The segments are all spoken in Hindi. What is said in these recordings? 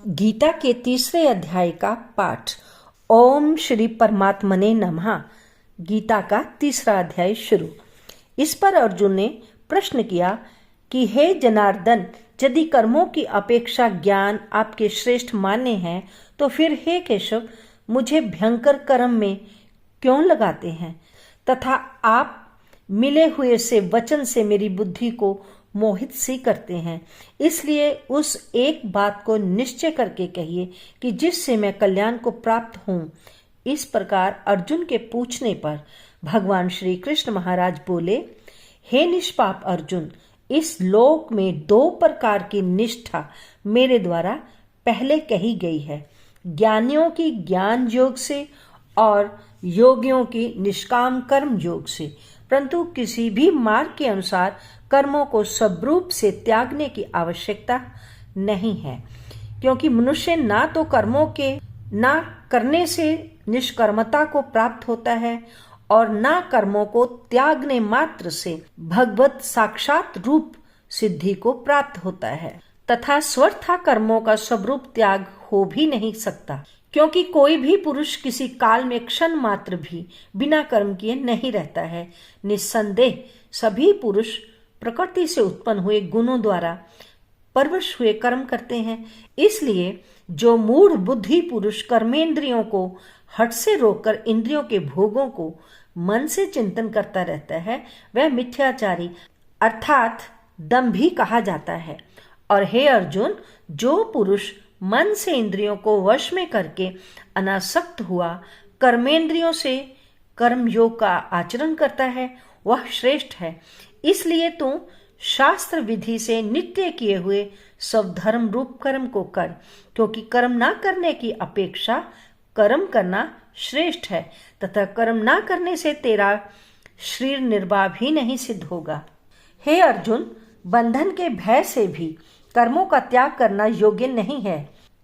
गीता के तीसरे अध्याय का पाठ। ओम श्री परमात्मने नमः। गीता का तीसरा अध्याय शुरू। इस पर अर्जुन ने प्रश्न किया कि हे जनार्दन, यदि कर्मों की अपेक्षा ज्ञान आपके श्रेष्ठ मान्य हैं, तो फिर हे केशव, मुझे भयंकर कर्म में क्यों लगाते हैं तथा आप मिले हुए से वचन से मेरी बुद्धि को मोहित सी करते हैं। इसलिए उस एक बात को निश्चय करके कहिए कि जिससे मैं कल्याण को प्राप्त हूँ। इस प्रकार अर्जुन के पूछने पर भगवान श्री कृष्ण महाराज बोले, हे निष्पाप अर्जुन, इस लोक में दो प्रकार की निष्ठा मेरे द्वारा पहले कही गई है, ज्ञानियों की ज्ञान योग से और योगियों की निष्काम कर्म योग से। परंतु किसी भी मार्ग के अनुसार कर्मों को स्वरूप से त्यागने की आवश्यकता नहीं है, क्योंकि मनुष्य ना तो कर्मों के ना करने से निष्कर्मता को प्राप्त होता है और ना कर्मों को त्यागने मात्र से भगवत साक्षात रूप सिद्धि को प्राप्त होता है, तथा स्वर्था कर्मों का स्वरूप त्याग हो भी नहीं सकता, क्योंकि कोई भी पुरुष किसी काल में क्षण मात्र भी बिना कर्म किए नहीं रहता है। निस्संदेह सभी पुरुष प्रकृति से उत्पन्न हुए गुणों द्वारा परवश हुए कर्म करते हैं। इसलिए जो मूढ़ बुद्धि पुरुष कर्मेंद्रियों को हठ से रोककर इंद्रियों के भोगों को मन से चिंतन करता रहता है, वह मिथ्याचारी अर्थात दंभी कहा जाता है। और हे अर्जुन, जो पुरुष मन से इंद्रियों को वश में करके अनासक्त हुआ कर्मेंद्रियों से कर्म योग का आचरण करता है, वह श्रेष्ठ है। इसलिए तू शास्त्र विधि से नित्य किए हुए सब धर्म रूप कर्म को कर, क्योंकि कर्म ना करने की अपेक्षा कर्म करना श्रेष्ठ है, तथा कर्म ना करने से तेरा शरीर निर्वाह भी नहीं सिद्ध होगा। हे अर्जुन, बंधन के भय से भी कर्मों का त्याग करना योग्य नहीं है,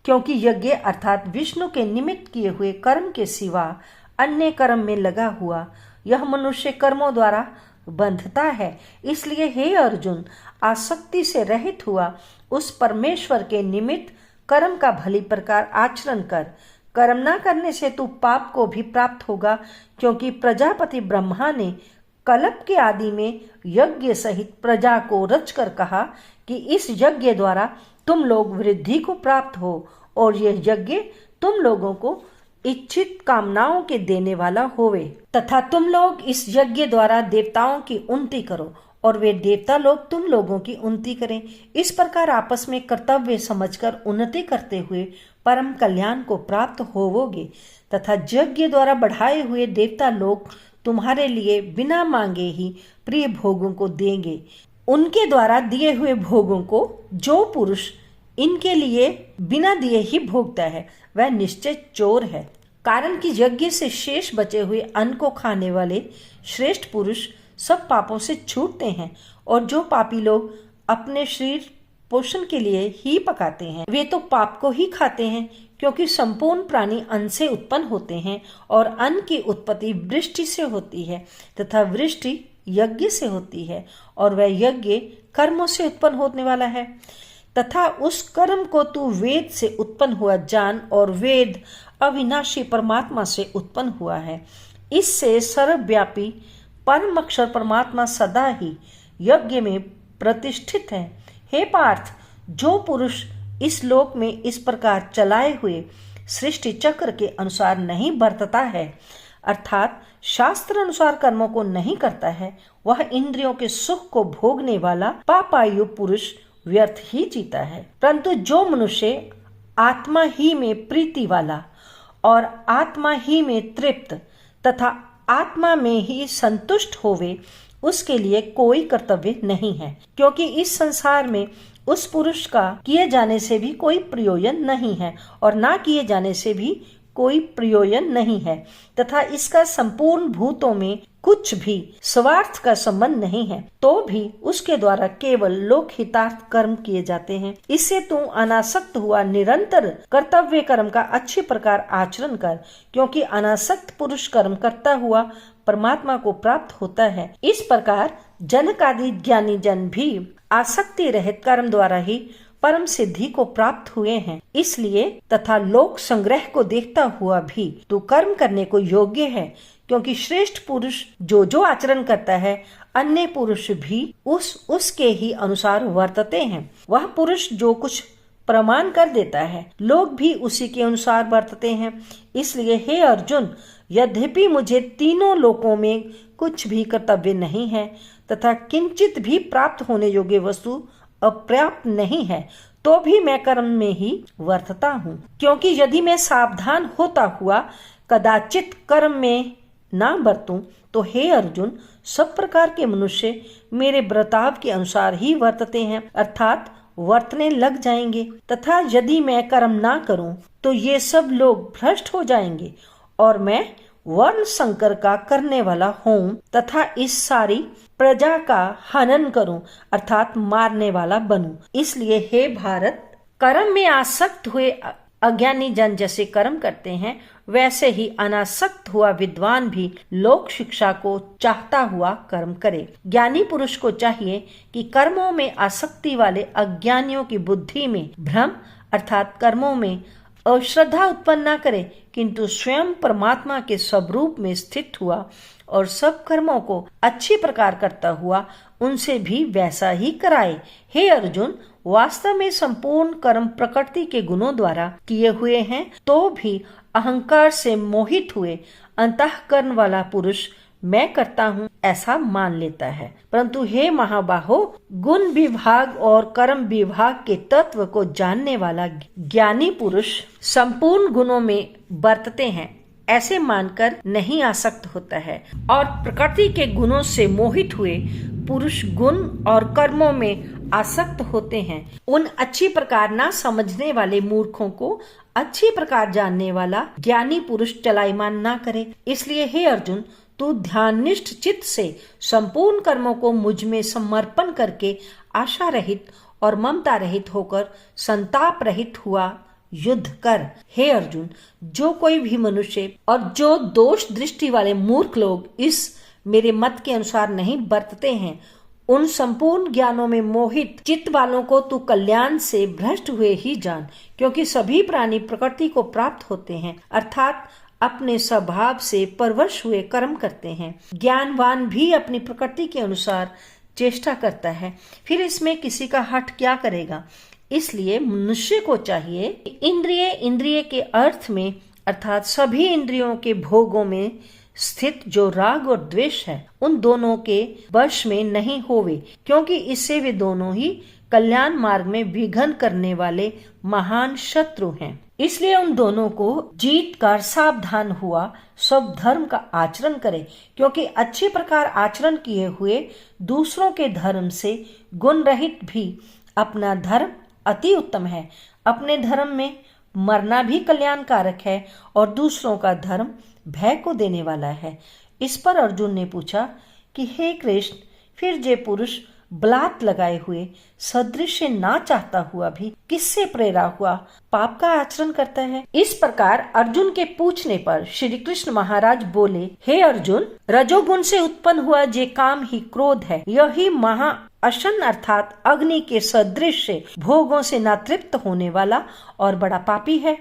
क्योंकि यज्ञ अर्थात विष्णु के निमित्त किए हुए कर्म के सिवा अन्य कर्म में लगा हुआ यह मनुष्य कर्मों द्वारा बंधता है। इसलिए हे अर्जुन, आसक्ति से रहित हुआ उस परमेश्वर के निमित्त कर्म का भली प्रकार आचरण कर। कर्म न करने से तू पाप को भी प्राप्त होगा, क्योंकि प्रजापति ब्रह्मा ने कल्प के आदि में यज्ञ सहित प्रजा को रचकर कहा कि इस यज्ञ द्वारा तुम लोग वृद्धि को प्राप्त हो, और यह यज्ञ तुम लोगों को इच्छित कामनाओं के देने वाला होवे, तथा तुम लोग इस यज्ञ द्वारा देवताओं की उन्नति करो और वे देवता लोग तुम लोगों की उन्नति करें। इस प्रकार आपस में कर्तव्य समझकर उन्नति करते हुए परम कल्याण को प्राप्त होवोगे, तथा यज्ञ द्वारा बढ़ाए हुए देवता लोग तुम्हारे लिए बिना मांगे ही प्रिय भोगों को देंगे। उनके द्वारा दिए हुए भोगों को जो पुरुष इनके लिए बिना दिए ही भोगता है, वह निश्चय चोर है। कारण कि यज्ञ से शेष बचे हुए अन्न को खाने वाले श्रेष्ठ पुरुष सब पापों से छूटते हैं, और जो पापी लोग अपने शरीर पोषण के लिए ही पकाते हैं, वे तो पाप को ही खाते हैं, क्योंकि संपूर्ण प्राणी अन्न से उत्पन्न होते हैं और अन्न की उत्पत्ति वृष्टि से होती है, तथा वृष्टि यज्ञ से होती है, और वह यज्ञ कर्मों से उत्पन्न होने वाला है। तथा उस कर्म को तू वेद से उत्पन्न हुआ जान, और वेद अविनाशी परमात्मा से उत्पन्न हुआ है। इससे सर्वव्यापी परम अक्षर परमात्मा सदा ही यज्ञ में प्रतिष्ठित है। हे पार्थ, जो पुरुष इस लोक में इस प्रकार चलाए हुए सृष्टि चक्र के अनुसार नहीं बरतता है, अर्थात शास्त्र अनुसार कर्मों को नहीं करता है, वह इंद्रियों के सुख को भोगने वाला पापायु पुरुष व्यर्थ ही जीता है। परंतु जो मनुष्य आत्मा ही में प्रीति वाला और आत्मा ही में तृप्त तथा आत्मा में ही संतुष्ट होवे, उसके लिए कोई कर्तव्य नहीं है, क्योंकि इस संसार में उस पुरुष का किए जाने से भी कोई प्रयोजन नहीं है और ना किए जाने से भी कोई प्रयोजन नहीं है, तथा इसका संपूर्ण भूतों में कुछ भी स्वार्थ का संबंध नहीं है, तो भी उसके द्वारा केवल लोक हितार्थ कर्म किए जाते हैं। इससे तू अनासक्त हुआ निरंतर कर्तव्य कर्म का अच्छी प्रकार आचरण कर, क्योंकि अनासक्त पुरुष कर्म करता हुआ परमात्मा को प्राप्त होता है। इस प्रकार जनक आदि ज्ञानी जन भी आसक्ति रहित कर्म द्वारा ही परम सिद्धि को प्राप्त हुए हैं। इसलिए तथा लोक संग्रह को देखता हुआ भी तू कर्म करने को योग्य है, क्योंकि श्रेष्ठ पुरुष जो जो आचरण करता है अन्य पुरुष भी उसके ही अनुसार वर्तते हैं। वह पुरुष जो कुछ प्रमाण कर देता है लोग भी उसी के अनुसार वर्तते हैं। इसलिए हे अर्जुन, यद्यपि मुझे तीनों लोकों में कुछ भी कर्तव्य नहीं है तथा किंचित भी प्राप्त होने योग्य वस्तु अपर्याप्त नहीं है, तो भी मैं कर्म में ही वर्तता हूँ। क्योंकि यदि मैं सावधान होता हुआ कदाचित कर्म में ना बरतूं तो हे अर्जुन, सब प्रकार के मनुष्य मेरे बर्ताव के अनुसार ही वर्तते हैं, अर्थात वर्तने लग जाएंगे। तथा यदि मैं कर्म ना करूं तो ये सब लोग भ्रष्ट हो जाएंगे और मैं वर्ण संकर का करने वाला हूँ तथा इस सारी प्रजा का हनन करूं, अर्थात मारने वाला बनूं। इसलिए हे भारत, कर्म में आसक्त हुए अज्ञानी जन जैसे कर्म करते हैं, वैसे ही अनासक्त हुआ विद्वान भी लोक शिक्षा को चाहता हुआ कर्म करे। ज्ञानी पुरुष को चाहिए कि कर्मों में आसक्ति वाले अज्ञानियों की बुद्धि में भ्रम अर्थात कर्मों में अश्रद्धा उत्पन्न न करे, किंतु स्वयं परमात्मा के स्वरूप में स्थित हुआ और सब कर्मों को अच्छी प्रकार करता हुआ उनसे भी वैसा ही कराए। हे अर्जुन, वास्तव में संपूर्ण कर्म प्रकृति के गुणों द्वारा किए हुए हैं, तो भी अहंकार से मोहित हुए अंतःकरण वाला पुरुष मैं करता हूँ ऐसा मान लेता है। परंतु हे महाबाहो, गुण विभाग और कर्म विभाग के तत्व को जानने वाला ज्ञानी पुरुष संपूर्ण गुणों में बरतते हैं ऐसे मानकर नहीं आसक्त होता है, और प्रकृति के गुणों से मोहित हुए पुरुष गुण और कर्मों में आसक्त होते हैं। उन अच्छी प्रकार ना समझने वाले मूर्खों को अच्छी प्रकार जानने वाला ज्ञानी पुरुष चलायमान ना करे। इसलिए हे अर्जुन, तू ध्याननिष्ठ चित्त से संपूर्ण कर्मों को मुझ में समर्पण करके आशा रहित और ममता रहित होकर संताप रहित हुआ युद्ध कर। हे अर्जुन, जो कोई भी मनुष्य और जो दोष दृष्टि वाले मूर्ख लोग इस मेरे मत के अनुसार नहीं बरतते हैं, उन संपूर्ण ज्ञानों में मोहित चित्त वालों को तू कल्याण से भ्रष्ट हुए ही जान। क्योंकि सभी प्राणी प्रकृति को प्राप्त होते हैं, अर्थात अपने स्वभाव से परवश हुए कर्म करते हैं। ज्ञानवान भी अपनी प्रकृति के अनुसार चेष्टा करता है, फिर इसमें किसी का हठ क्या करेगा। इसलिए मनुष्य को चाहिए इंद्रिय के अर्थ में अर्थात सभी इंद्रियों के भोगों में स्थित जो राग और द्वेष है, उन दोनों के वश में नहीं होवे, क्योंकि इससे वे दोनों ही कल्याण मार्ग में विघ्न करने वाले महान शत्रु हैं। इसलिए उन दोनों को जीत कर सावधान हुआ सब धर्म का आचरण करे, क्योंकि अच्छी प्रकार आचरण किए हुए दूसरों के धर्म से गुण रहित भी अपना धर्म अति उत्तम है। अपने धर्म में मरना भी कल्याणकारक है और दूसरों का धर्म भय को देने वाला है। इस पर अर्जुन ने पूछा कि हे कृष्ण, फिर जे पुरुष बलात् लगाए हुए सदृश्य ना चाहता हुआ भी किससे प्रेरा हुआ पाप का आचरण करता है। इस प्रकार अर्जुन के पूछने पर श्री कृष्ण महाराज बोले, हे अर्जुन, रजोगुण से उत्पन्न हुआ जे काम ही क्रोध है, यही महा अशन अर्थात अग्नि के सदृश भोगों से ना तृप्त होने वाला और बड़ा पापी है।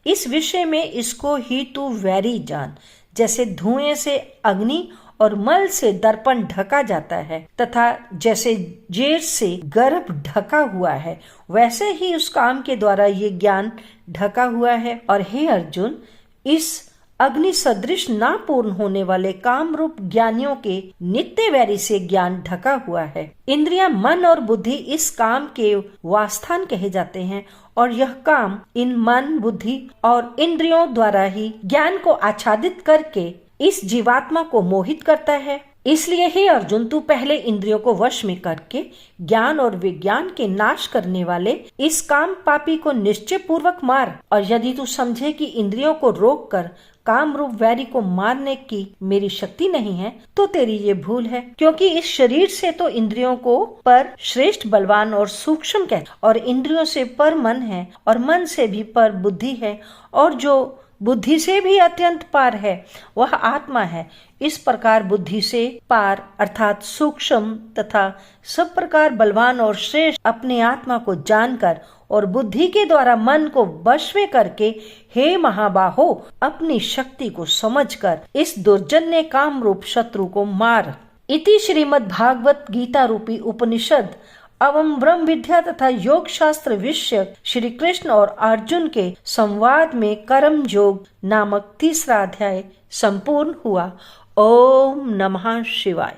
इस विषय में इसको ही तू वैरी जान। जैसे धुएं से अग्नि और मल से दर्पण ढका जाता है तथा जैसे जेर से गर्भ ढका हुआ है, वैसे ही उस काम के द्वारा ये ज्ञान ढका हुआ है। और हे अर्जुन, इस अग्नि सदृश ना पूर्ण होने वाले काम रूप ज्ञानियों के नित्य वैरी से ज्ञान ढका हुआ है। इंद्रियां, मन और बुद्धि इस काम के वासस्थान कहे जाते हैं, और यह काम इन मन, बुद्धि और इंद्रियों द्वारा ही ज्ञान को आच्छादित करके इस जीवात्मा को मोहित करता है। इसलिए हे अर्जुन, तू पहले इंद्रियों को वश में करके ज्ञान और विज्ञान के नाश करने वाले इस काम पापी को निश्चय पूर्वक मार। और यदि तू समझे कि इंद्रियों को रोक कर काम रूप वैरी को मारने की मेरी शक्ति नहीं है, तो तेरी ये भूल है। क्योंकि इस शरीर से तो इंद्रियों को पर श्रेष्ठ, बलवान और सूक्ष्म कह, और इंद्रियों से पर मन है और मन से भी पर बुद्धि है, और जो बुद्धि से भी अत्यंत पार है, वह आत्मा है। इस प्रकार बुद्धि से पार अर्थात सूक्ष्म तथा सब प्रकार बलवान और श्रेष्ठ अपने आत्मा को जानकर और बुद्धि के द्वारा मन को वश में करके, हे महाबाहो, अपनी शक्ति को समझकर इस दुर्जन्य काम रूप शत्रु को मार। इति श्रीमद् भागवत गीता रूपी उपनिषद एवं ब्रह्म विद्या तथा योग शास्त्र विषय श्री कृष्ण और अर्जुन के संवाद में कर्म योग नामक तीसरा अध्याय संपूर्ण हुआ। ओम नमः शिवाय।